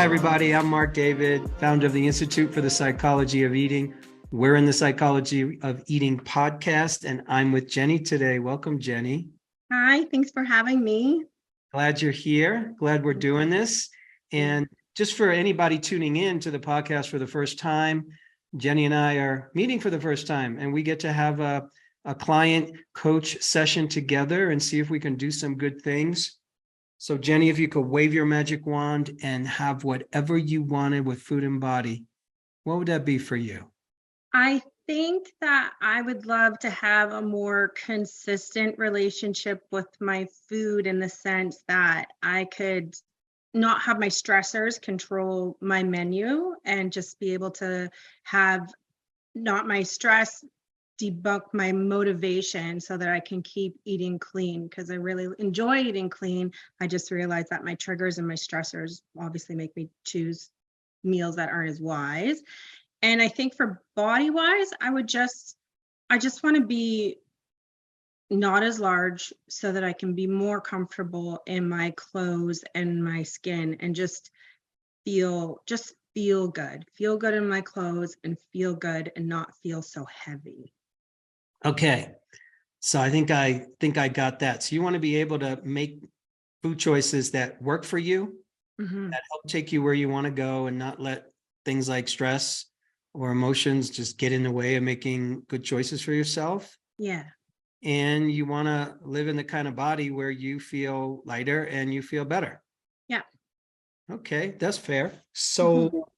Hi, everybody. I'm Marc David, founder of the Institute for the Psychology of Eating. We're in the Psychology of Eating podcast, and I'm with Jenny today. Welcome, Jenny. Hi, thanks for having me. Glad you're here. Glad we're doing this. And just for anybody tuning in to the podcast for the first time, Jenny and I are meeting for the first time, and we get to have a client coach session together and see if we can do some good things. So Jenny, if you could wave your magic wand and have whatever you wanted with food and body, what would that be for you? I think that I would love to have a more consistent relationship with my food in the sense that I could not have my stressors control my menu and just be able to have not my stress debunk my motivation so that I can keep eating clean, because I really enjoy eating clean. I just realized that my triggers and my stressors obviously make me choose meals that aren't as wise. And I think for body wise, I just want to be not as large so that I can be more comfortable in my clothes and my skin and just feel good in my clothes and feel good and not feel so heavy. Okay. So I think I got that. So you want to be able to make food choices that work for you, that help take you where you want to go, and not let things like stress or emotions just get in the way of making good choices for yourself. Yeah. And you want to live in the kind of body where you feel lighter and you feel better. Yeah. Okay, that's fair. So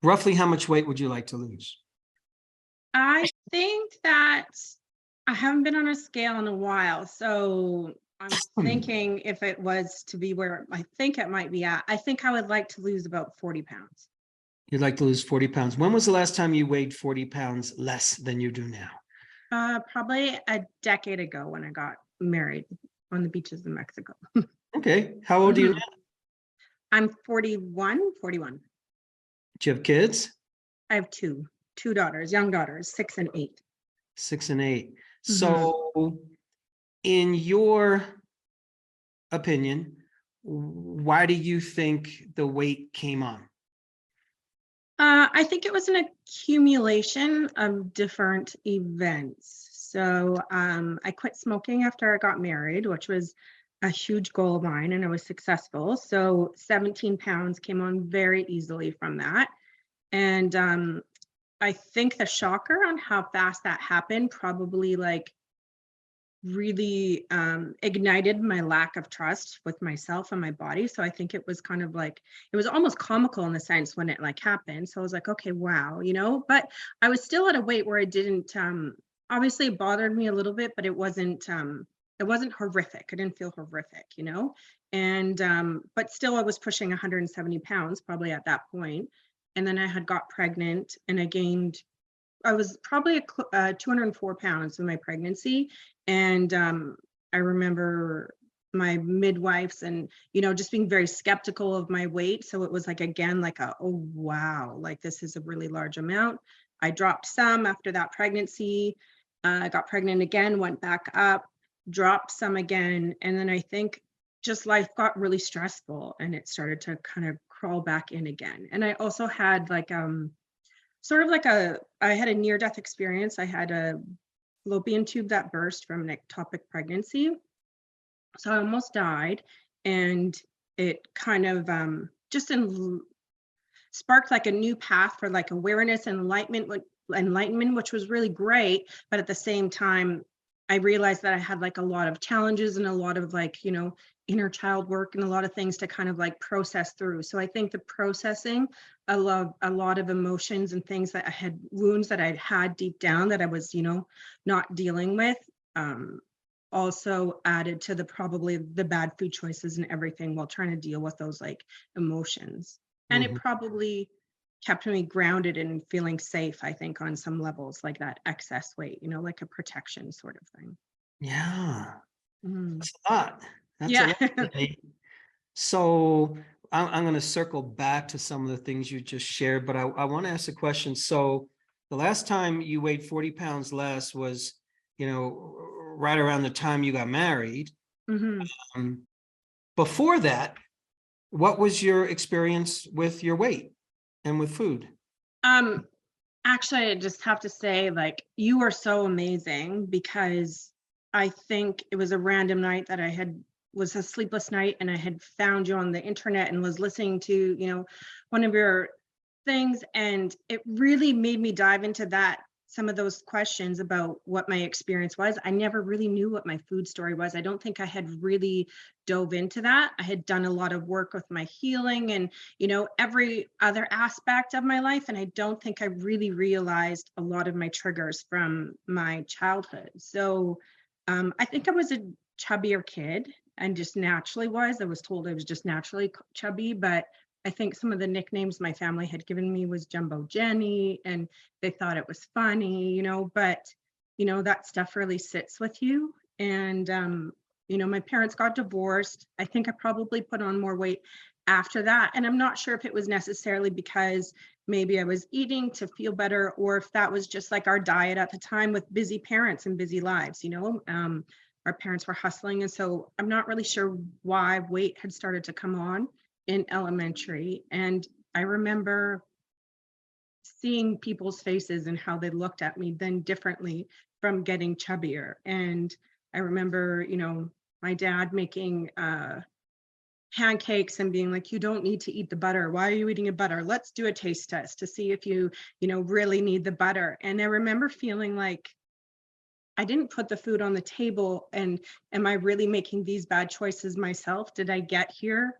roughly how much weight would you like to lose? I think that I haven't been on a scale in a while, so I'm thinking if it was to be where I think it might be at, I think I would like to lose about 40 pounds. You'd like to lose 40 pounds. When was the last time you weighed 40 pounds less than you do now? Probably a decade ago when I got married on the beaches of Mexico. Okay. How old are you now? I'm 41. Do you have kids? I have two daughters, young daughters, 6 and 8. 6 and 8. So in your opinion, why do you think the weight came on? I think it was an accumulation of different events. So I quit smoking after I got married, which was a huge goal of mine, and I was successful. So 17 pounds came on very easily from that. And I think the shocker on how fast that happened probably really ignited my lack of trust with myself and my body. So I think it was kind of it was almost comical in the sense when it happened. So I was like, okay, wow, but I was still at a weight where it didn't, obviously it bothered me a little bit, but it wasn't horrific. I didn't feel horrific, and but still I was pushing 170 pounds probably at that point. And then I had got pregnant and I was probably 204 pounds in my pregnancy. And I remember my midwives and, just being very skeptical of my weight. So it was again, oh, wow, this is a really large amount. I dropped some after that pregnancy. I got pregnant again, went back up, dropped some again. And then I think just life got really stressful and it started to kind of crawl back in again. And I also had I had a near-death experience. I had a fallopian tube that burst from an ectopic pregnancy. So I almost died, and it kind of sparked a new path for awareness and enlightenment, which was really great. But at the same time, I realized that I had a lot of challenges and a lot of inner child work and a lot of things to kind of process through. So I think the processing a lot of emotions and things that I had, wounds that I had deep down that I was, not dealing with, also added to probably the bad food choices and everything while trying to deal with those emotions. And it probably kept me grounded and feeling safe, I think, on some levels, that excess weight, a protection sort of thing. Yeah, that's a lot. That's yeah. a lot. So I'm going to circle back to some of the things you just shared, but I want to ask a question. So the last time you weighed 40 pounds less was, right around the time you got married. Before that, what was your experience with your weight and with food? Actually, I just have to say, like, you are so amazing, because I think it was a random night that was a sleepless night, and I had found you on the internet and was listening to, one of your things, and it really made me dive into some of those questions about what my experience was. I never really knew what my food story was. I don't think I had really dove into that. I had done a lot of work with my healing and, every other aspect of my life. And I don't think I really realized a lot of my triggers from my childhood. So I think I was a chubbier kid, and just naturally was. I was told I was just naturally chubby, but I think some of the nicknames my family had given me was Jumbo Jenny, and they thought it was funny, but that stuff really sits with you. And my parents got divorced. I think I probably put on more weight after that. And I'm not sure if it was necessarily because maybe I was eating to feel better, or if that was just like our diet at the time with busy parents and busy lives. Our parents were hustling. And so I'm not really sure why weight had started to come on in elementary. And I remember seeing people's faces and how they looked at me then differently from getting chubbier. And I remember, my dad making pancakes and being like, you don't need to eat the butter. Why are you eating a butter? Let's do a taste test to see if you really need the butter. And I remember feeling like I didn't put the food on the table, and am I really making these bad choices myself? Did I get here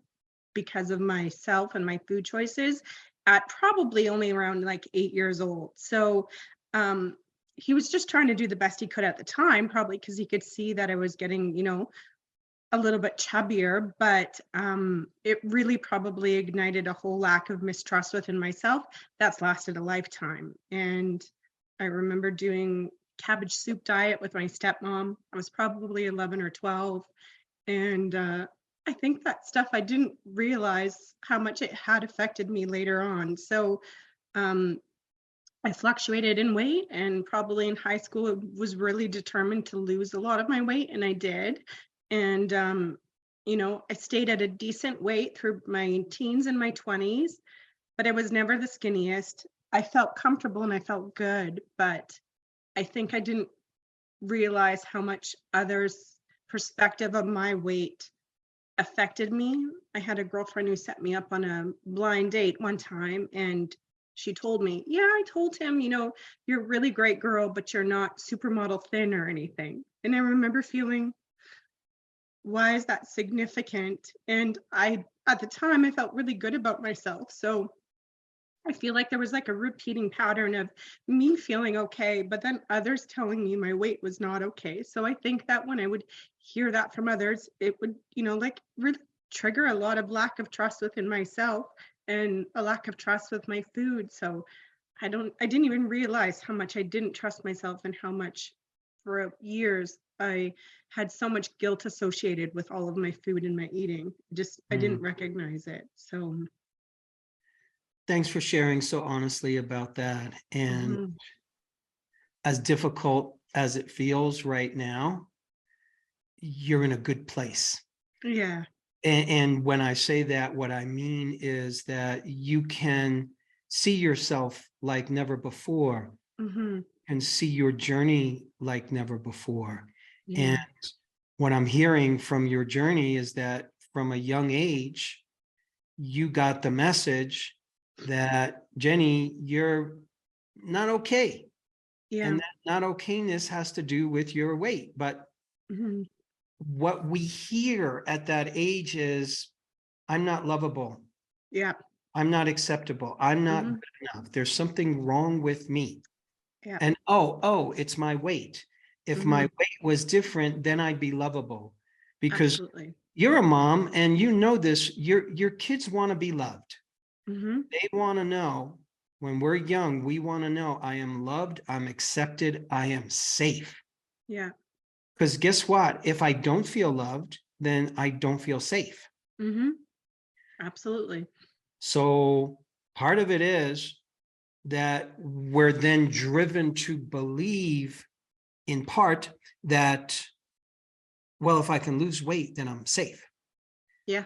because of myself and my food choices at probably only around like 8 years old? So he was just trying to do the best he could at the time, probably because he could see that I was getting, a little bit chubbier, but it really probably ignited a whole lack of mistrust within myself that's lasted a lifetime. And I remember doing cabbage soup diet with my stepmom. I was probably 11 or 12. And I think that stuff, I didn't realize how much it had affected me later on. So I fluctuated in weight, and probably in high school was really determined to lose a lot of my weight, and I did. And I stayed at a decent weight through my teens and my 20s, but I was never the skinniest. I felt comfortable and I felt good, but I think I didn't realize how much others' perspective of my weight affected me. I had a girlfriend who set me up on a blind date one time, and she told me, yeah, I told him, you're a really great girl, but you're not supermodel thin or anything. And I remember feeling, why is that significant? And at the time, I felt really good about myself. So I feel like there was like a repeating pattern of me feeling okay, but then others telling me my weight was not okay. So I think that when I would hear that from others, it would, like really trigger a lot of lack of trust within myself and a lack of trust with my food. So I didn't even realize how much I didn't trust myself, and how much for years I had so much guilt associated with all of my food and my eating. I didn't recognize it. So Thanks for sharing so honestly about that. And as difficult as it feels right now, you're in a good place. Yeah. And when I say that, what I mean is that you can see yourself like never before, and see your journey like never before. Yeah. And what I'm hearing from your journey is that from a young age, you got the message that, Jenny, you're not okay. Yeah. And that not okayness has to do with your weight. But what we hear at that age is, I'm not lovable. Yeah. I'm not acceptable. I'm not good enough. There's something wrong with me. Yeah. And oh, it's my weight. If my weight was different, then I'd be lovable. Because Absolutely. you're a mom, and you know this, your kids want to be loved. They want to know, when we're young, we want to know, I am loved, I'm accepted, I am safe. Yeah. Because guess what? If I don't feel loved, then I don't feel safe. Absolutely. So part of it is that we're then driven to believe, in part, that, well, if I can lose weight, then I'm safe. Yeah.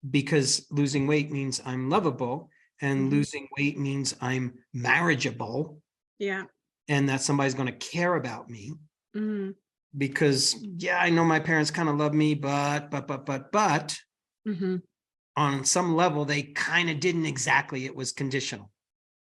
because losing weight means I'm lovable, and Mhm. losing weight means I'm marriageable, Yeah. and that somebody's going to care about me. Mhm. Because yeah, I know my parents kind of love me, but Mhm. on some level, they kind of didn't exactly. It was conditional.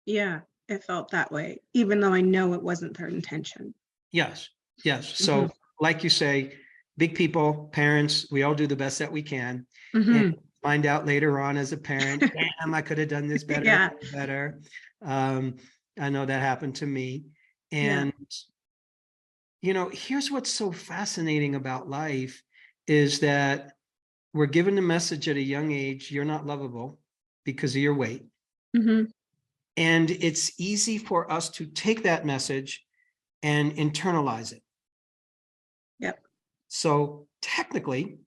Yeah, it felt that way, even though I know it wasn't their intention. Yes, yes. So, Mhm. like you say, big people, parents, we all do the best that we can, and Mhm. find out later on as a parent, damn, I could have done this better, Yeah. better. Um, I know that happened to me, Yeah. and here's what's so fascinating about life is that we're given the message at a young age, you're not lovable because of your weight. Mhm. And it's easy for us to take that message and internalize it. Yep. So technically,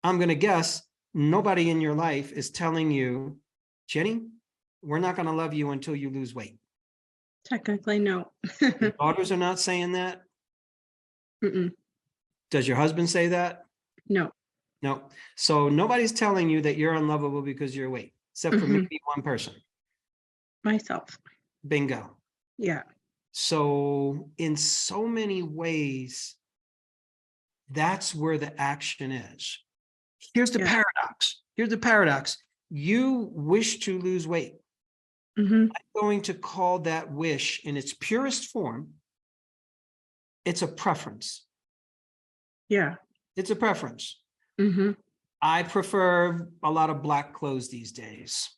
I'm going to guess nobody in your life is telling you, Jenny, we're not going to love you until you lose weight. Technically, no. Your daughters are not saying that. Mm-mm. Does your husband say that? No. No. So nobody's telling you that you're unlovable because of your weight, except for Mhm. maybe one person. Myself. Bingo. Yeah. So in so many ways, that's where the action is. Here's the Yeah. paradox. Here's the paradox. You wish to lose weight. Mhm. I'm going to call that wish in its purest form. It's a preference. Yeah. It's a preference. Mhm. I prefer a lot of black clothes these days.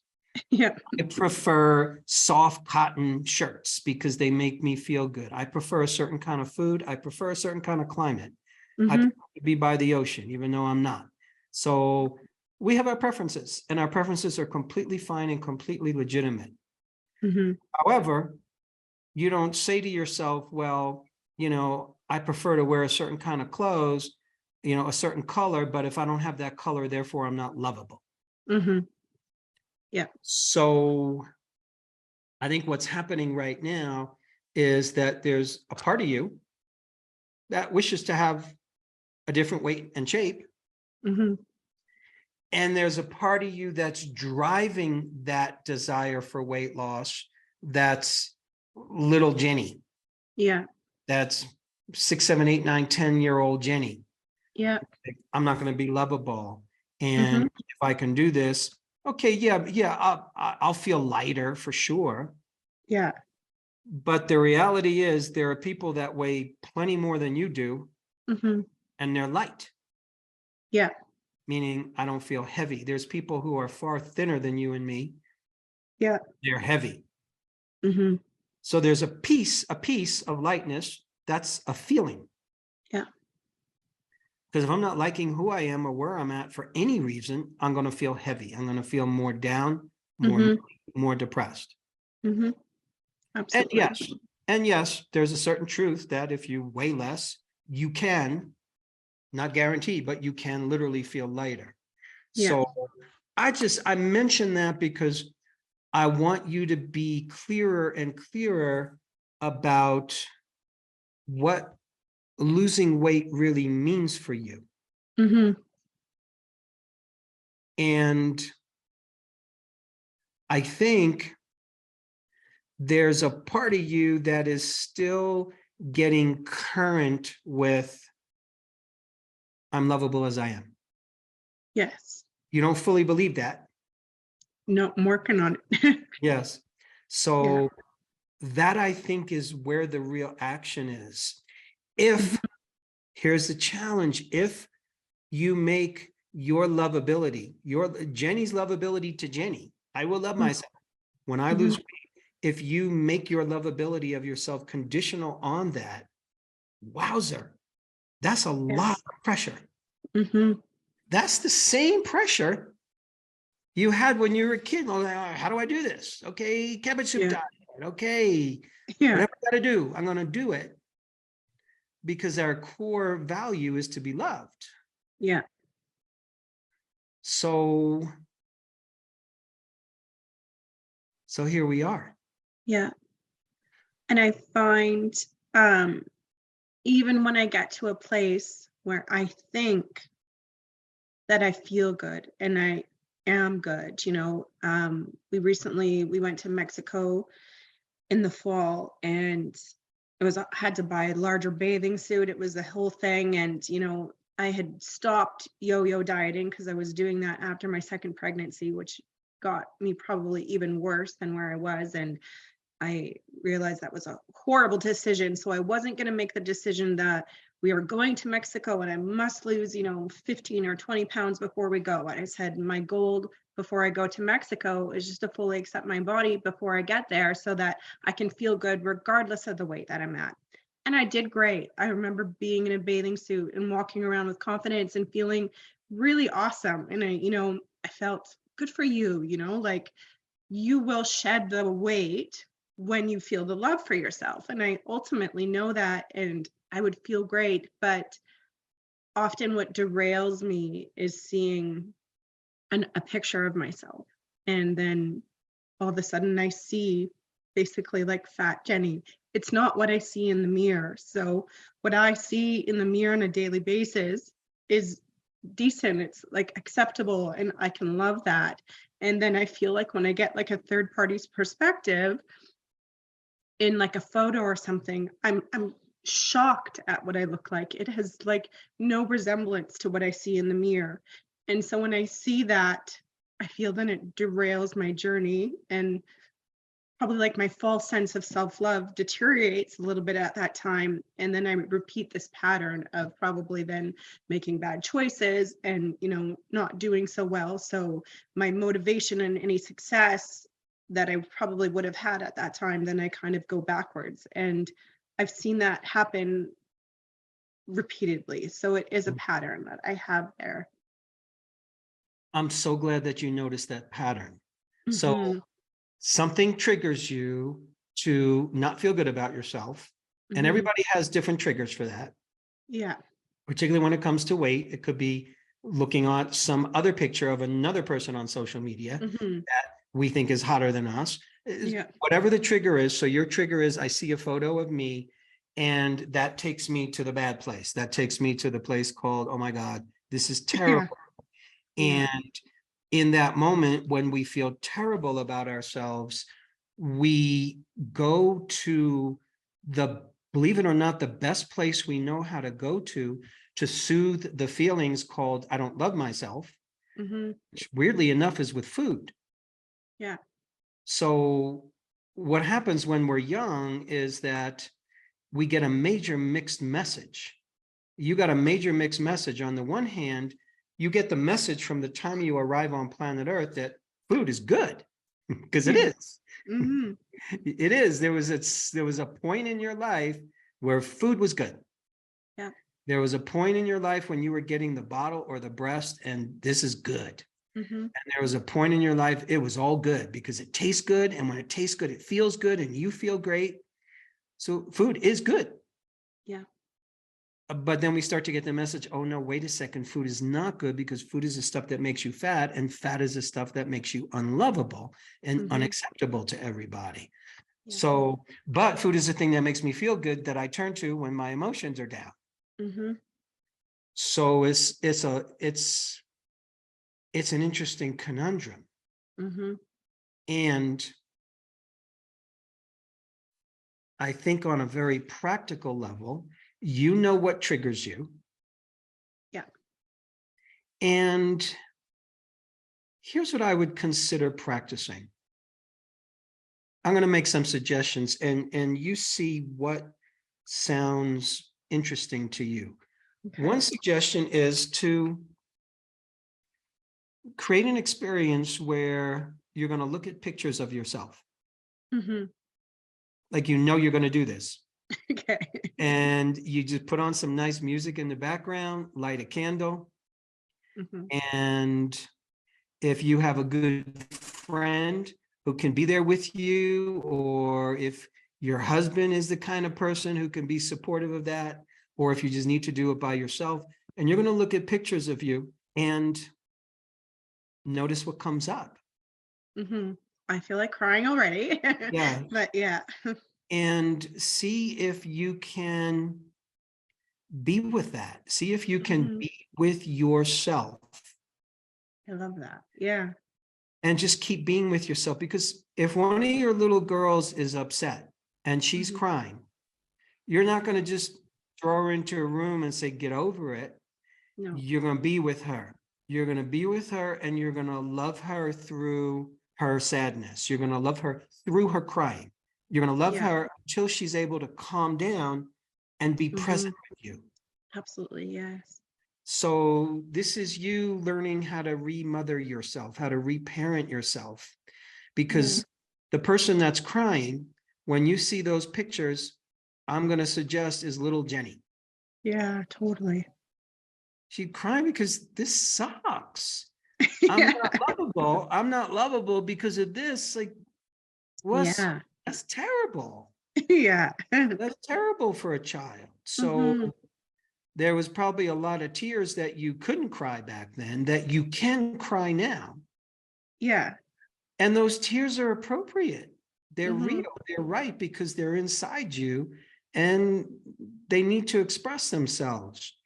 Yeah. I prefer soft cotton shirts because they make me feel good. I prefer a certain kind of food. I prefer a certain kind of climate. I Mhm. prefer to be by the ocean, even though I'm not. So we have our preferences, and our preferences are completely fine and completely legitimate. Mhm. However, you don't say to yourself, well, I prefer to wear a certain kind of clothes, a certain color, but if I don't have that color, therefore I'm not lovable. Mhm. Yeah. So I think what's happening right now is that there's a part of you that wishes to have a different weight and shape. Mhm. And there's a part of you that's driving that desire for weight loss. That's little Jenny. Yeah. That's 6, 7, 8, 9, 10-year-old Jenny. Yeah. I'm not going to be lovable. And Mhm. if I can do this, okay, yeah, I'll feel lighter for sure. Yeah. But the reality is there are people that weigh plenty more than you do, Mhm. and they're light, Yeah. meaning I don't feel heavy. There's people who are far thinner than you and me. Yeah. They're heavy. Mhm. So there's a piece of lightness. That's a feeling. Yeah. Because if I'm not liking who I am or where I'm at for any reason, I'm going to feel heavy. I'm going to feel more down, Mhm. more depressed. Mhm. And Absolutely. yes, there's a certain truth that if you weigh less, you can, not guarantee, but you can literally feel lighter. Yeah. So I mention that because I want you to be clearer and clearer about what losing weight really means for you. Mhm. And I think there's a part of you that is still getting current with I'm lovable as I am. Yes. You don't fully believe that. No, I'm working on it. Yes. Yeah. So that I think is where the real action is. If Mhm. here's the challenge, if you make your lovability, your Jenny's lovability to Jenny, I will love myself when I lose Mhm. weight. If you make your lovability of yourself conditional on that, wowzer, that's a lot Yes. of pressure. Mhm. That's the same pressure you had when you were a kid. Like, how do I do this? Okay, cabbage soup Yeah. diet. Okay, Yeah. whatever I got to do, I'm going to do it because our core value is to be loved. Yeah. So here we are. Yeah. And I find um even when I get to a place where I think that I feel good and am good. We went to Mexico in the fall, and had to buy a larger bathing suit. It was a whole thing. And, I had stopped yo-yo dieting because I was doing that after my second pregnancy, which got me probably even worse than where I was. And I realized that was a horrible decision. So I wasn't going to make the decision that we are going to Mexico and I must lose, 15 or 20 pounds before we go. And I said, my goal before I go to Mexico is just to fully accept my body before I get there so that I can feel good regardless of the weight that I'm at. And I did great. I remember being in a bathing suit and walking around with confidence and feeling really awesome. And I felt good for you, like you will shed the weight when you feel the love for yourself. And I ultimately know that, and I would feel great. But often what derails me is seeing a picture of myself. And then all of a sudden I see basically like fat Jenny. It's not what I see in the mirror. So what I see in the mirror on a daily basis is decent. It's like acceptable, and I can love that. And then I feel like when I get like a third party's perspective in like a photo or something, I'm shocked at what I look like. It has like no resemblance to what I see in the mirror. And so when I see that, I feel then it derails my journey, and probably like my false sense of self-love deteriorates a little bit at that time. And then I repeat this pattern of probably then making bad choices and, not doing so well. So my motivation and any success that I probably would have had at that time, then I kind of go backwards. And I've seen that happen repeatedly. So it is a pattern that I have there. I'm so glad that you noticed that pattern. So Mm-hmm. something triggers you to not feel good about yourself. And Mm-hmm. everybody has different triggers for that. Yeah. Particularly when it comes to weight. It could be looking at some other picture of another person on social media Mm-hmm. that we think is hotter than us. Yeah. Whatever the trigger is. So your trigger is, I see a photo of me and that takes me to the bad place. That takes me to the place called, oh my God, this is terrible. Yeah. And in that moment, when we feel terrible about ourselves, we go to believe it or not, the best place we know how to go to soothe the feelings called, I don't love myself, Mm-hmm. which weirdly enough is with food. Yeah. So what happens when we're young is that we get a major mixed message. You got a major mixed message. On the one hand, you get the message from the time you arrive on planet Earth that food is good, because it is. Mm-hmm. It is. There was a point in your life where food was good. Yeah. There was a point in your life when you were getting the bottle or the breast, and this is good. Mm-hmm. And there was a point in your life it was all good because it tastes good, and when it tastes good, it feels good, and you feel great. So food is good. Yeah. But then we start to get the message, oh no, wait a second, food is not good because food is the stuff that makes you fat, and fat is the stuff that makes you unlovable and Mm-hmm. unacceptable to everybody. Yeah. So, but food is the thing that makes me feel good that I turn to when my emotions are down. Mm-hmm. So it's an interesting conundrum. Mm-hmm. And I think on a very practical level, you know what triggers you. Yeah. And here's what I would consider practicing. I'm going to make some suggestions, and you see what sounds interesting to you. Okay. One suggestion is to create an experience where you're going to look at pictures of yourself. Mm-hmm. Like, you're going to do this. Okay. And you just put on some nice music in the background, light a candle. Mm-hmm. And if you have a good friend who can be there with you, or if your husband is the kind of person who can be supportive of that, or if you just need to do it by yourself, and you're going to look at pictures of you and notice what comes up. Mm-hmm. I feel like crying already. Yeah. But yeah. And see if you can be with that. See if you can Mm-hmm. be with yourself. I love that. Yeah. And just keep being with yourself, because if one of your little girls is upset and she's Mhm. crying, you're not going to just throw her into a room and say, get over it. No. You're going to be with her. You're going to be with her, and you're going to love her through her sadness. You're going to love her through her crying. You're going to love Yeah. her until she's able to calm down and be present with you. Absolutely. Yes. So this is you learning how to remother yourself, how to reparent yourself, because Yeah. the person that's crying, when you see those pictures, I'm going to suggest is little Jenny. Yeah, totally. She'd cry because this sucks. I'm Yeah. not lovable. I'm not lovable because of this. Like, Yeah. that's terrible. Yeah. That's terrible for a child. So Hmm. there was probably a lot of tears that you couldn't cry back then that you can cry now. Yeah. And those tears are appropriate. They're Hmm. real. They're right because they're inside you and they need to express themselves.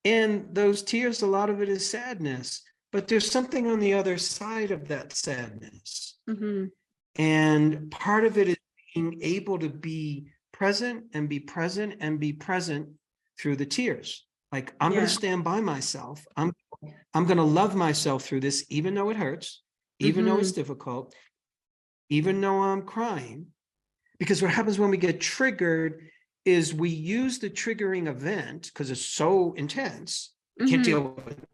And those tears, a lot of it is sadness, but there's something on the other side of that sadness. Hmm. And part of it is being able to be present and be present and be present through the tears. Like, I'm going to Yeah. stand by myself. I'm going to love myself through this, even though it hurts, even though Hmm. it's difficult, even though I'm crying. Because what happens when we get triggered is we use the triggering event because it's so intense. Can't Hmm. deal with it.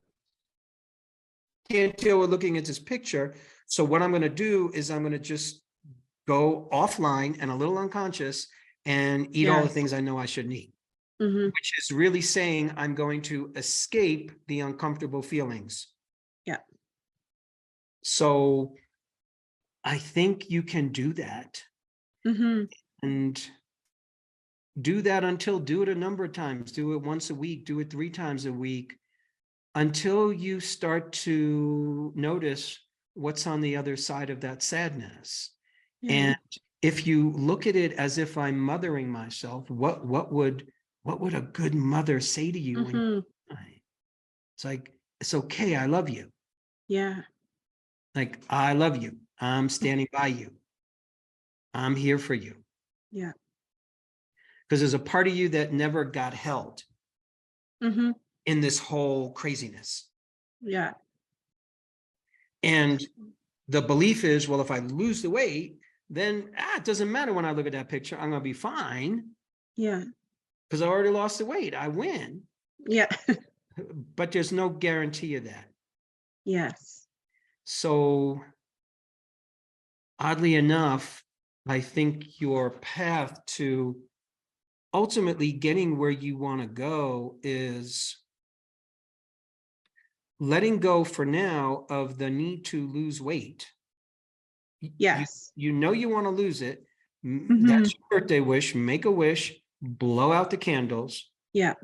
Can't deal with looking at this picture. So what I'm going to do is I'm going to just go offline and a little unconscious and eat all the Yes. things I know I shouldn't eat, Hmm. which is really saying I'm going to escape the uncomfortable feelings. Yeah. So I think you can do that, Hmm. and do that until, do it a number of times, do it once a week, do it 3 times a week, until you start to notice what's on the other side of that sadness. Yeah. And if you look at it as if I'm mothering myself, what would a good mother say to you when Hmm. you cry? It's like, it's okay, I love you. Yeah. Like, I love you. I'm standing by you. I'm here for you. Yeah. Because there's a part of you that never got held Hmm. in this whole craziness. Yeah. And the belief is, well, if I lose the weight, then it doesn't matter when I look at that picture, I'm going to be fine Yeah. because I already lost the weight. I win. Yeah. But there's no guarantee of that. Yes. So oddly enough, I think your path to ultimately getting where you want to go is letting go for now of the need to lose weight. Yes. You know you want to lose it. Hmm. That's your birthday wish. Make a wish, blow out the candles. Yeah.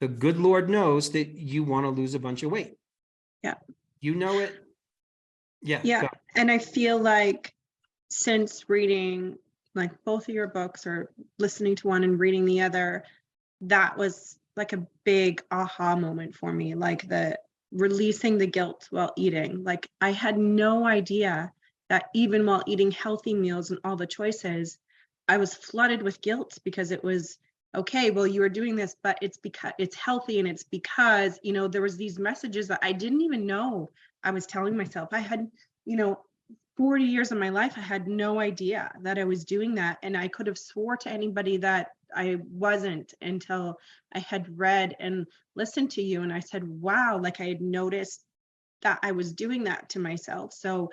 The good Lord knows that you want to lose a bunch of weight. Yeah. You know it. Yeah. Yeah. Go. And I feel like since reading like both of your books or listening to one and reading the other, that was like a big aha moment for me, like the releasing the guilt while eating. Like I had no idea that even while eating healthy meals and all the choices, I was flooded with guilt because it was okay, well, you were doing this, but it's because it's healthy, and it's because, there was these messages that I didn't even know I was telling myself. I had, you know, 40 years of my life, I had no idea that I was doing that. And I could have swore to anybody that I wasn't until I had read and listened to you. And I said, wow, like I had noticed that I was doing that to myself. So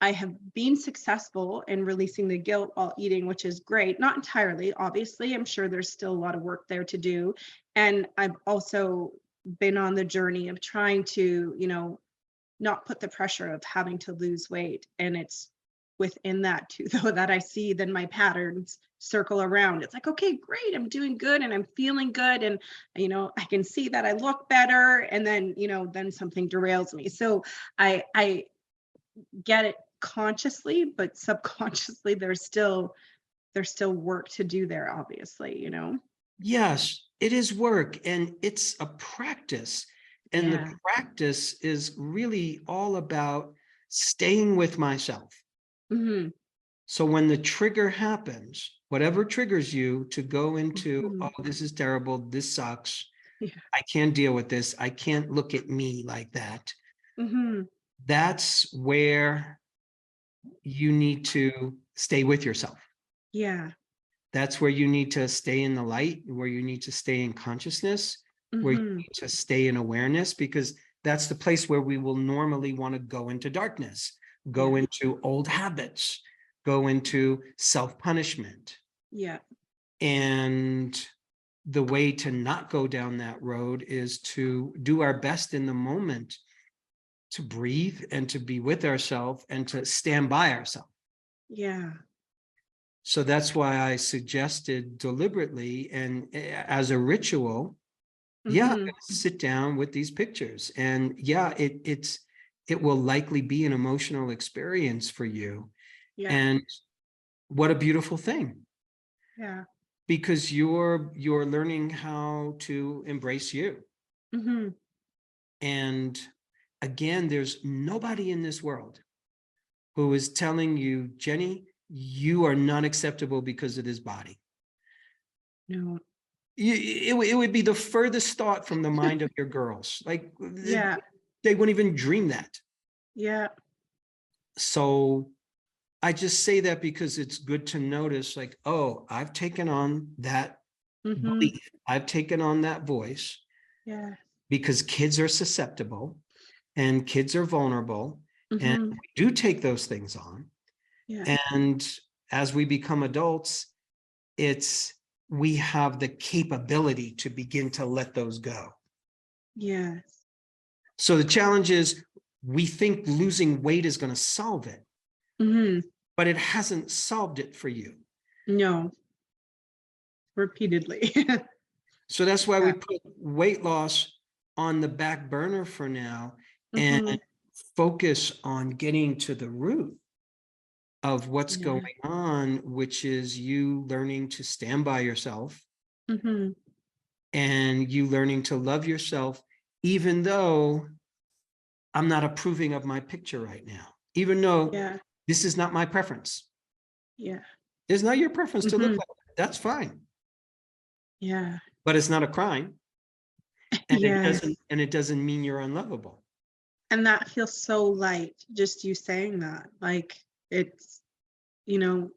I have been successful in releasing the guilt while eating, which is great. Not entirely, obviously. I'm sure there's still a lot of work there to do. And I've also been on the journey of trying to, not put the pressure of having to lose weight. And it's within that too, though, that I see then my patterns circle around. It's like, okay, great, I'm doing good and I'm feeling good. And, I can see that I look better. And then, then something derails me. So I get it consciously, but subconsciously there's still work to do there, obviously. Yes, it is work, and it's a practice. And the Yeah. practice is really all about staying with myself. Hmm. So when the trigger happens, whatever triggers you to go into, Hmm. oh, this is terrible, this sucks, Yeah. I can't deal with this, I can't look at me like that. Hmm. That's where you need to stay with yourself. Yeah. That's where you need to stay in the light, where you need to stay in consciousness, where you Hmm. need to stay in awareness, because that's the place where we will normally want to go into darkness, go Yeah. into old habits, go into self-punishment. Yeah. And the way to not go down that road is to do our best in the moment, to breathe and to be with ourselves and to stand by ourselves. Yeah. So that's why I suggested deliberately and as a ritual, yeah, I'm Hmm. gonna sit down with these pictures. And yeah, it will likely be an emotional experience for you. Yeah. And what a beautiful thing, Yeah. because you're learning how to embrace you. Hmm. And again, there's nobody in this world who is telling you, Jenny, you are not acceptable because of this body. No. It would be the furthest thought from the mind of your girls. Like Yeah. they wouldn't even dream that. Yeah. So I just say that because it's good to notice, like, oh, I've taken on that Hmm. belief. I've taken on that voice Yeah. because kids are susceptible and kids are vulnerable. And Hmm. we do take those things on. Yeah. And as we become adults, we have the capability to begin to let those go. Yes. So the challenge is we think losing weight is going to solve it, Hmm. but it hasn't solved it for you. No. Repeatedly. So that's why we Yeah. put weight loss on the back burner for now and Hmm. focus on getting to the root of what's Yeah. going on, which is you learning to stand by yourself Hmm. and you learning to love yourself, even though I'm not approving of my picture right now, even though Yeah. this is not my preference. Yeah. It's not your preference to look Hmm. like that. That's fine, Yeah. but it's not a crime, and Yes. it doesn't mean you're unlovable. And that feels so light, just you saying that. Like it's, you know,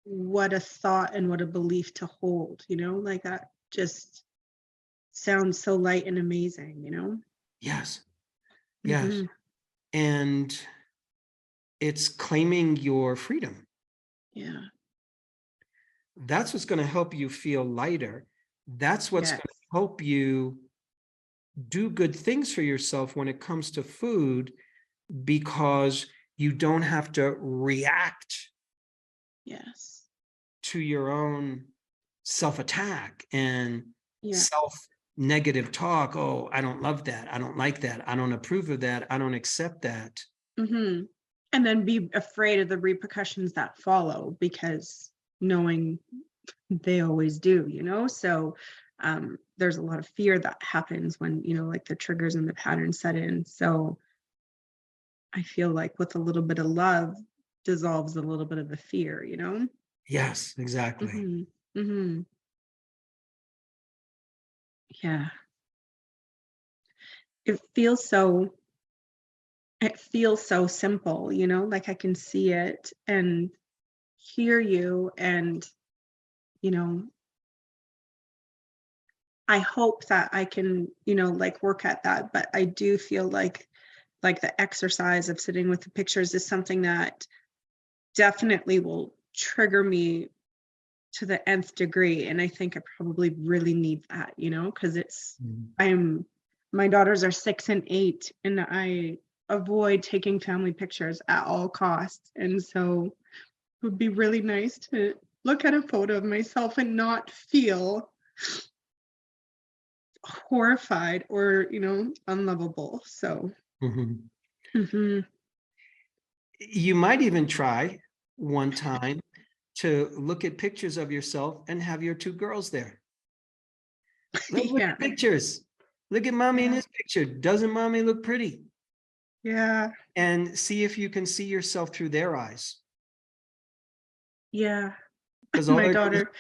what a thought and what a belief to hold, like that just sounds so light and amazing. Yes, yes, Hmm. and it's claiming your freedom. Yeah. That's what's going to help you feel lighter. That's what's Yes. going to help you do good things for yourself when it comes to food, because you don't have to react Yes. to your own self-attack and Yeah. self-negative talk. Oh, I don't love that. I don't like that. I don't approve of that. I don't accept that. Hmm. And then be afraid of the repercussions that follow, because knowing they always do. So there's a lot of fear that happens when, like the triggers and the patterns set in. So I feel like with a little bit of love dissolves a little bit of the fear. Yes, exactly. Hmm. Hmm. Yeah. It feels so, it feels so simple, like I can see it and hear you. And, you know, I hope that I can, like work at that. But I do feel like the exercise of sitting with the pictures is something that definitely will trigger me to the nth degree. And I think I probably really need that, because Mhm. my daughters are 6 and 8, and I avoid taking family pictures at all costs. And so it would be really nice to look at a photo of myself and not feel horrified or, unlovable. So, Mhm. mhm. You might even try one time to look at pictures of yourself and have your two girls there. Let's look Yeah. at pictures. Look at mommy in Yeah. this picture. Doesn't mommy look pretty? Yeah. And see if you can see yourself through their eyes. Yeah. Because all My they're gonna, daughter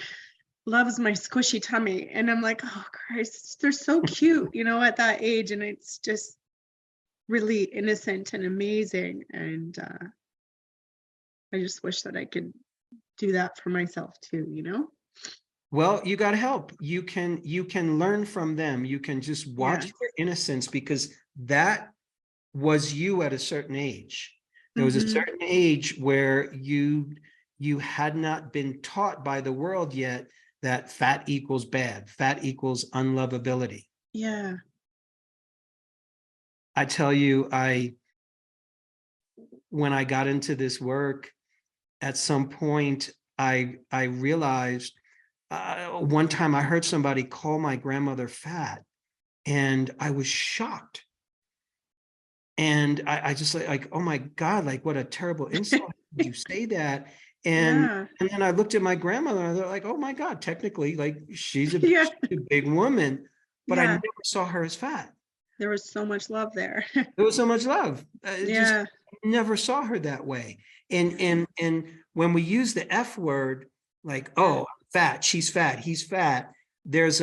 loves my squishy tummy. And I'm like, oh Christ, they're so cute, at that age. And it's just really innocent and amazing. And I just wish that I could do that for myself too. well, you got to help. You can learn from them. You can just watch Yes. their innocence, because that was you at a certain age. There was a Mm-hmm. certain age where you had not been taught by the world yet that fat equals bad, fat equals unlovability. Yeah. I tell you, when I got into this work, at some point I realized, one time I heard somebody call my grandmother fat, and I was shocked. And I just like, oh my God, like what a terrible insult. Did you say that? And Yeah. and then I looked at my grandmother and they're like, oh my God, technically, like she's a Yeah. big woman, but I Yeah. never saw her as fat. There was so much love there. There was so much love. Just Yeah. never saw her that way. And when we use the F word, like, Yeah. oh, fat, she's fat, he's fat, there's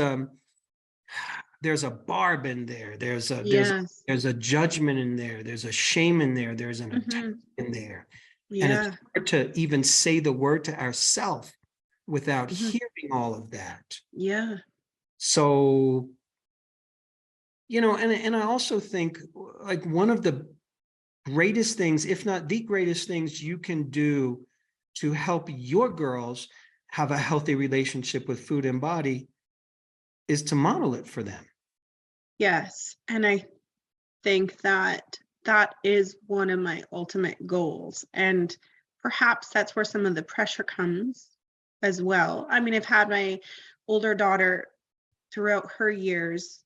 there's a barb in there. Yes. There's a judgment in there. There's a shame in there. There's an attack Mm-hmm. in there. And it's Yeah. hard to even say the word to ourselves without Mm-hmm. hearing all of that. Yeah. So, and I also think, like, one of the greatest things, if not the greatest things you can do to help your girls have a healthy relationship with food and body is to model it for them. Yes. And I think that that is one of my ultimate goals. And perhaps that's where some of the pressure comes as well. I mean, I've had my older daughter throughout her years,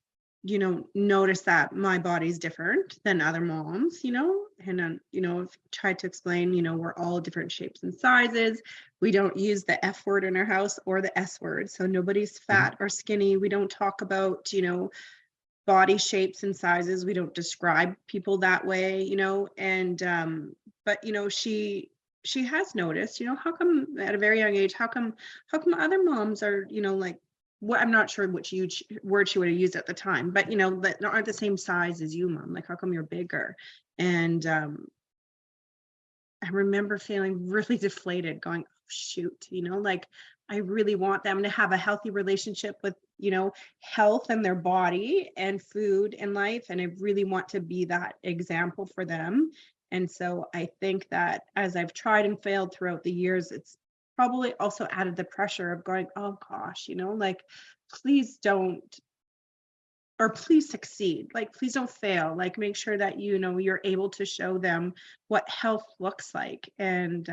notice that my body's different than other moms, and I've tried to explain, we're all different shapes and sizes. We don't use the F word in our house or the S word. So nobody's Mhm. fat or skinny. We don't talk about, body shapes and sizes. We don't describe people that way, and but she has noticed, how come at a very young age, how come other moms are, like, what, I'm not sure which word she would have used at the time, but that aren't the same size as you, mom, like how come you're bigger? And I remember feeling really deflated, going, oh, shoot, like I really want them to have a healthy relationship with, health and their body and food and life. And I really want to be that example for them. And so I think that as I've tried and failed throughout the years, it's probably also added the pressure of going, oh gosh, like, please don't, or please succeed, like please don't fail, like make sure that you're able to show them what health looks like. And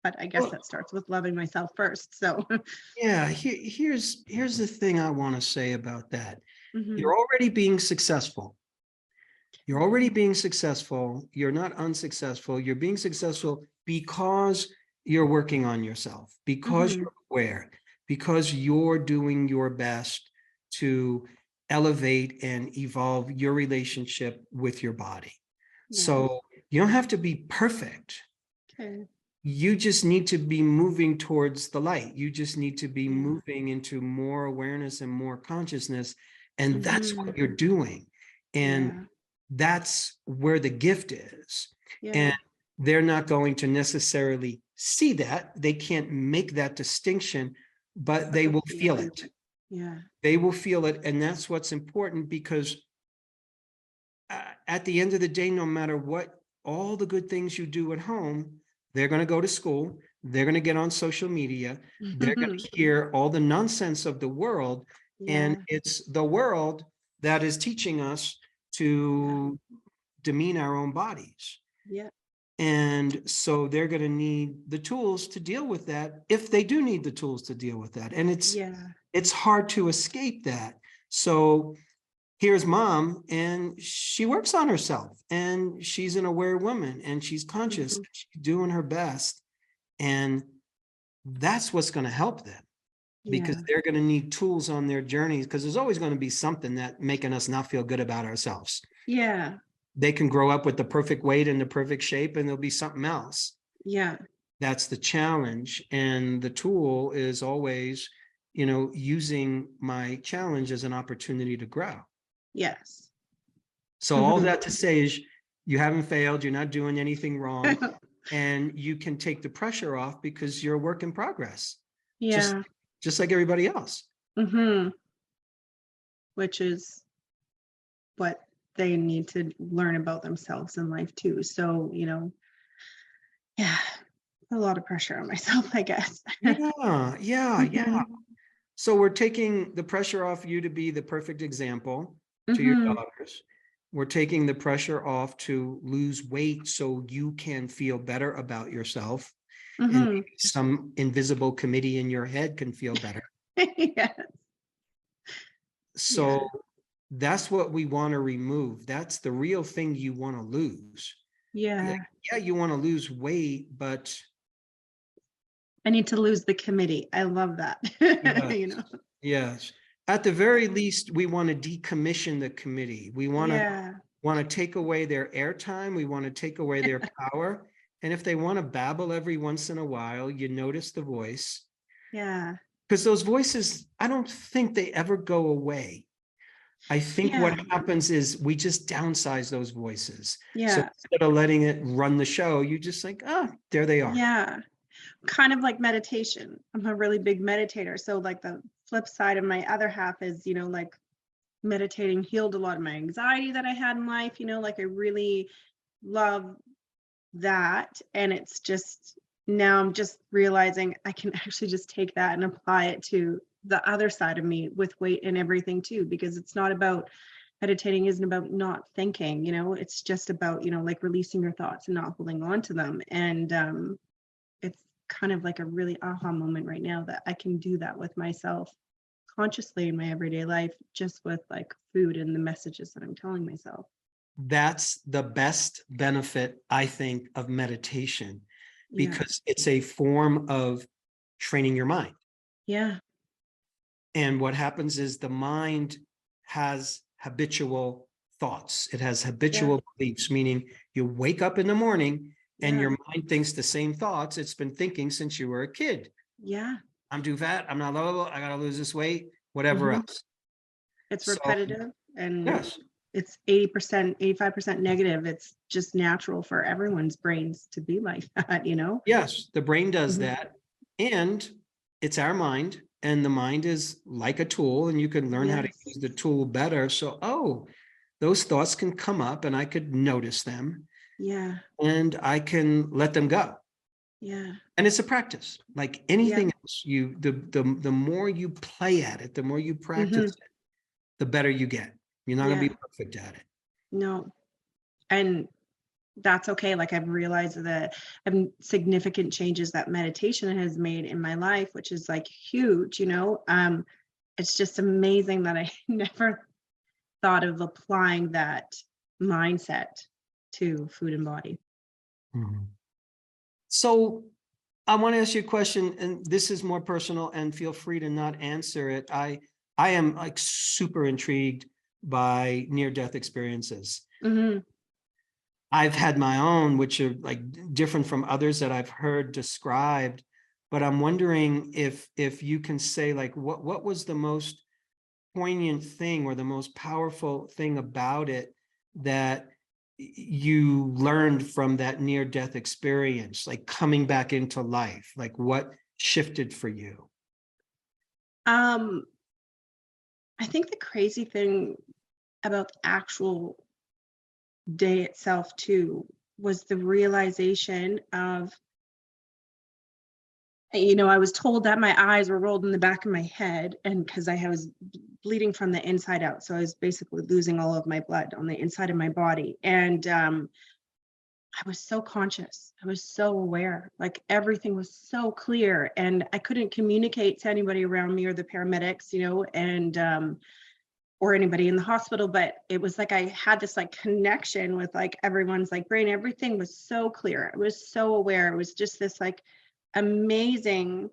but I guess Well, that starts with loving myself first, so yeah, here's the thing I want to say about that. hmm. You're already being successful. You're already being successful. You're not unsuccessful. You're being successful because you're working on yourself, because Hmm. you're aware, because you're doing your best to elevate and evolve your relationship with your body. Yeah. So you don't have to be perfect. Okay. You just need to be moving towards the light. You just need to be Yeah. moving into more awareness and more consciousness. And that's Hmm. what you're doing. And Yeah. that's where the gift is. Yeah. And they're not going to necessarily see that. They can't make that distinction, but But they they'll will feel feel it. it. Yeah. They will feel it. And that's what's important, because at the end of the day, no matter what, all the good things you do at home, they're going to go to school, they're going to get on social media, they're going to hear all the nonsense of the world. And Yeah. it's the world that is teaching us Yeah. to demean our own bodies. Yeah. And so they're going to need the tools to deal with that, if they do need the tools to deal with that. And Yeah. it's hard to escape that. So here's mom, and she works on herself, and she's an aware woman, and she's conscious, Hmm. she's doing her best. And that's what's going to help them. because Yeah. they're going to need tools on their journeys, because there's always going to be something that making us not feel good about ourselves. Yeah. They can grow up with the perfect weight and the perfect shape, and there'll be something else. Yeah. That's the challenge. And the tool is always, using my challenge as an opportunity to grow. Yes. So all that to say is you haven't failed, you're not doing anything wrong, and you can take the pressure off because you're a work in progress. Yeah. Just like everybody else. Which is what they need to learn about themselves in life too. So, yeah, a lot of pressure on myself, I guess. Yeah. So we're taking the pressure off you to be the perfect example to your daughters. We're taking the pressure off to lose weight so you can feel better about yourself. And maybe some invisible committee in your head can feel better. Yeah. So that's what we want to remove. That's the real thing you want to lose. Yeah. Yeah, you want to lose weight, but I need to lose the committee. I love that. yes. At the very least, we want to decommission the committee. We want to take away their airtime. We want to take away their power. And if they want to babble every once in a while, you notice the voice. Yeah. Because those voices, I don't think they ever go away. I think what happens is we just downsize those voices. Yeah. So instead of letting it run the show, you just like, there they are. Yeah. Kind of like meditation. I'm a really big meditator. So like the flip side of my other half is, like meditating healed a lot of my anxiety that I had in life, like I really love that. And it's just, now I'm just realizing I can actually just take that and apply it to the other side of me with weight and everything too, because it's not about, meditating isn't about not thinking, it's just about, like releasing your thoughts and not holding on to them. And it's kind of like a really aha moment right now that I can do that with myself consciously in my everyday life, just with like food and the messages that I'm telling myself. That's the best benefit, I think, of meditation, because it's a form of training your mind. Yeah. And what happens is the mind has habitual thoughts. It has habitual beliefs, meaning you wake up in the morning and your mind thinks the same thoughts it's been thinking since you were a kid. Yeah. I'm too fat. I'm not lovable. I got to lose this weight, whatever else. It's repetitive and yes, it's 80%, 85% negative. It's just natural for everyone's brains to be like that, yes, the brain does that. And it's our mind. And the mind is like a tool, and you can learn how to use the tool better. So, those thoughts can come up and I could notice them. Yeah. And I can let them go. Yeah. And it's a practice like anything else. The more you play at it, the more you practice it, the better you get. You're not going to be perfect at it. No. And that's okay. Like I've realized that significant changes that meditation has made in my life, which is like huge, it's just amazing that I never thought of applying that mindset to food and body. So I want to ask you a question, and this is more personal, and feel free to not answer it. I am like super intrigued by near-death experiences. I've had my own, which are like different from others that I've heard described, but I'm wondering if you can say like what was the most poignant thing or the most powerful thing about it that you learned from that near-death experience, like coming back into life, like what shifted for you? I think the crazy thing about the actual day itself too was the realization of, I was told that my eyes were rolled in the back of my head, and because I was bleeding from the inside out, so I was basically losing all of my blood on the inside of my body. And I was so conscious, I was so aware, like everything was so clear, and I couldn't communicate to anybody around me or the paramedics, and or anybody in the hospital, but it was like I had this like connection with like everyone's like brain. Everything was so clear. I was so aware. It was just this like amazing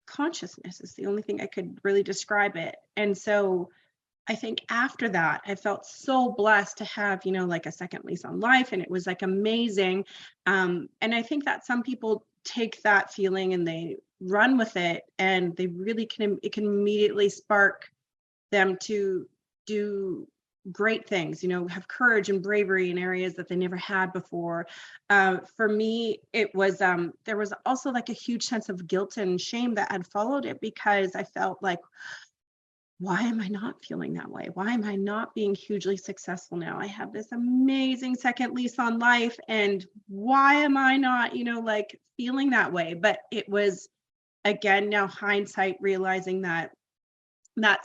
consciousness is the only thing I could really describe it. And so I think after that, I felt so blessed to have, like a second lease on life. And it was like amazing. And I think that some people take that feeling and they run with it, and they really it can immediately spark them to do great things, have courage and bravery in areas that they never had before. For me, it was, there was also like a huge sense of guilt and shame that had followed it, because I felt like, why am I not feeling that way? Why am I not being hugely successful now? I have this amazing second lease on life, and why am I not, like feeling that way? But it was, again, now hindsight, realizing that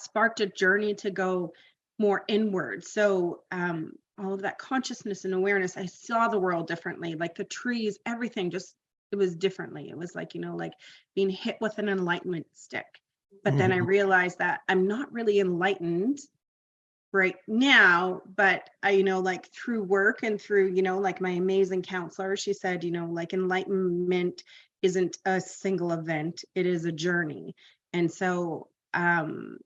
sparked a journey to go more inward. So all of that consciousness and awareness, I saw the world differently, like the trees, everything, just, it was differently. It was like, like being hit with an enlightenment stick. But then I realized that I'm not really enlightened right now, but I, like through work and through, like my amazing counselor, she said, like enlightenment isn't a single event, it is a journey. And so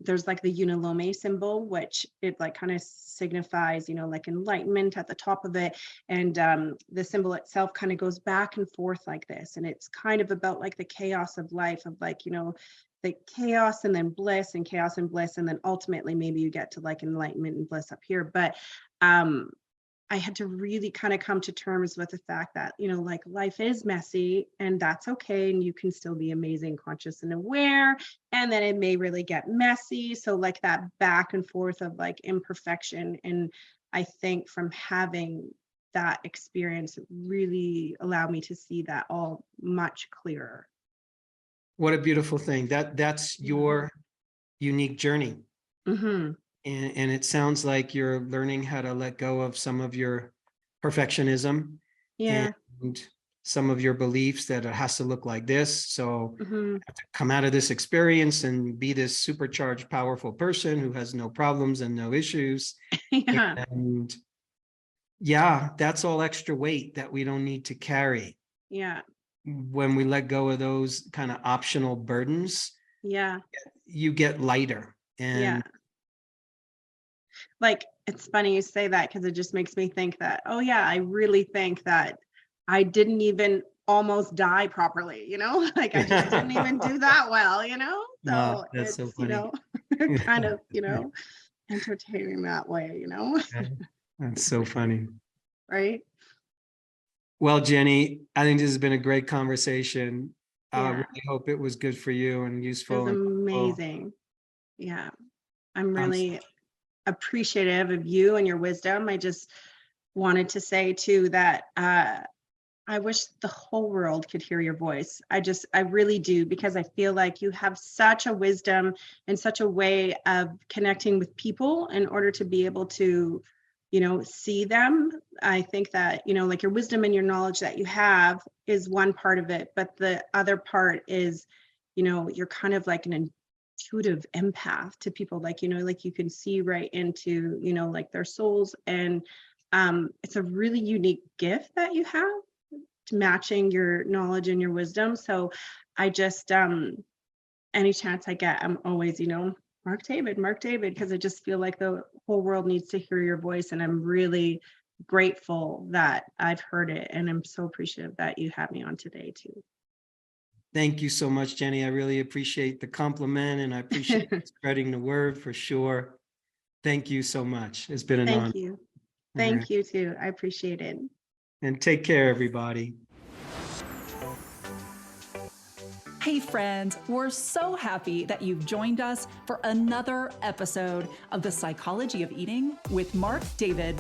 there's like the Unalome symbol, which it like kind of signifies, like enlightenment at the top of it. And the symbol itself kind of goes back and forth like this. And it's kind of about like the chaos of life, of like, the chaos and then bliss, and chaos and bliss. And then ultimately maybe you get to like enlightenment and bliss up here. But I had to really kind of come to terms with the fact that, like life is messy, and that's okay. And you can still be amazing, conscious and aware. And then it may really get messy. So like that back and forth of like imperfection. And I think from having that experience, it really allowed me to see that all much clearer. What a beautiful thing. That's your unique journey. Mm-hmm. And it sounds like you're learning how to let go of some of your perfectionism, Yeah. and some of your beliefs that it has to look like this. So Mm-hmm. I have to come out of this experience and be this supercharged, powerful person who has no problems and no issues. Yeah. And yeah, that's all extra weight that we don't need to carry. Yeah. When we let go of those kind of optional burdens, Yeah. you get lighter. And yeah. Like, it's funny you say that, because it just makes me think that, oh yeah, I really think that I didn't even almost die properly, like I just didn't even do that well, Wow, so that's so it's, funny. kind of, entertaining that way, That's so funny. right? Well, Jenny, I think this has been a great conversation. I Yeah, really hope it was good for you and it useful. was And helpful. amazing. Yeah, I'm Um, really appreciative of you and your wisdom. I just wanted to say too that I wish the whole world could hear your voice. I really do, because I feel like you have such a wisdom and such a way of connecting with people in order to be able to, see them. I think that, like your wisdom and your knowledge that you have is one part of it, but the other part is, you're kind of like an intuitive empath to people, like, like you can see right into, like their souls. And it's a really unique gift that you have, matching your knowledge and your wisdom. So I just any chance I get, I'm always, Marc David, because I just feel like the whole world needs to hear your voice. And I'm really grateful that I've heard it. And I'm so appreciative that you had me on today too. Thank you so much, Jenny. I really appreciate the compliment, and I appreciate spreading the word for sure. Thank you so much. It's been an honor. Thank you. All Thank right. you too. I appreciate it. And take care, everybody. Hey friends, we're so happy that you've joined us for another episode of The Psychology of Eating with Marc David.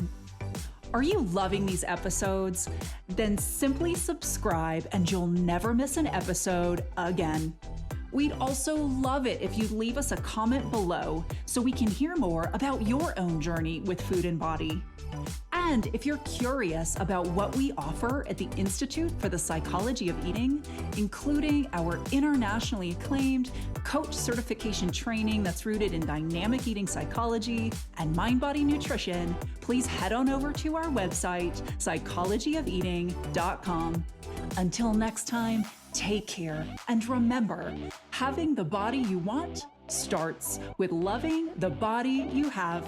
Are you loving these episodes? Then simply subscribe and you'll never miss an episode again. We'd also love it if you'd leave us a comment below so we can hear more about your own journey with food and body. And if you're curious about what we offer at the Institute for the Psychology of Eating, including our internationally acclaimed coach certification training that's rooted in dynamic eating psychology and mind-body nutrition, please head on over to our website, psychologyofeating.com. Until next time, take care. And remember, having the body you want starts with loving the body you have.